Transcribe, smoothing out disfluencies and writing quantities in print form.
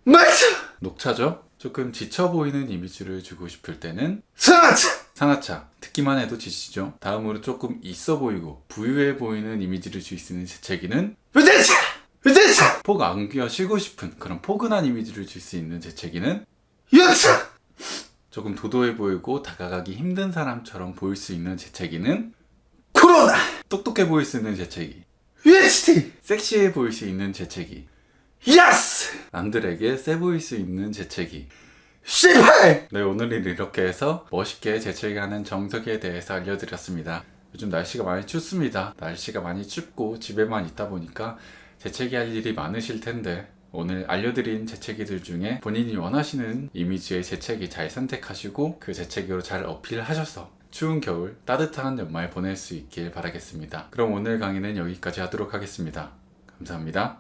맞아! 녹차죠? 조금 지쳐 보이는 이미지를 주고 싶을 때는 상하차! 상하차. 듣기만 해도 지치죠? 다음으로 조금 있어 보이고 부유해 보이는 이미지를 줄 수 있는 재채기는 으대차! 으대차! 폭 안겨 쉬고 싶은 그런 포근한 이미지를 줄 수 있는 재채기는 여차! 조금 도도해 보이고 다가가기 힘든 사람처럼 보일 수 있는 재채기는 코로나! 똑똑해 보일 수 있는 재채기. UHT! 섹시해 보일 수 있는 재채기. 야스! 남들에게 세 보일 수 있는 재채기. 18! 네, 오늘은 이렇게 해서 멋있게 재채기하는 정석에 대해서 알려드렸습니다. 요즘 날씨가 많이 춥습니다. 날씨가 많이 춥고 집에만 있다 보니까 재채기 할 일이 많으실 텐데 오늘 알려드린 재채기들 중에 본인이 원하시는 이미지의 재채기 잘 선택하시고 그 재채기로 잘 어필하셔서 추운 겨울 따뜻한 연말 보낼 수 있길 바라겠습니다. 그럼 오늘 강의는 여기까지 하도록 하겠습니다. 감사합니다.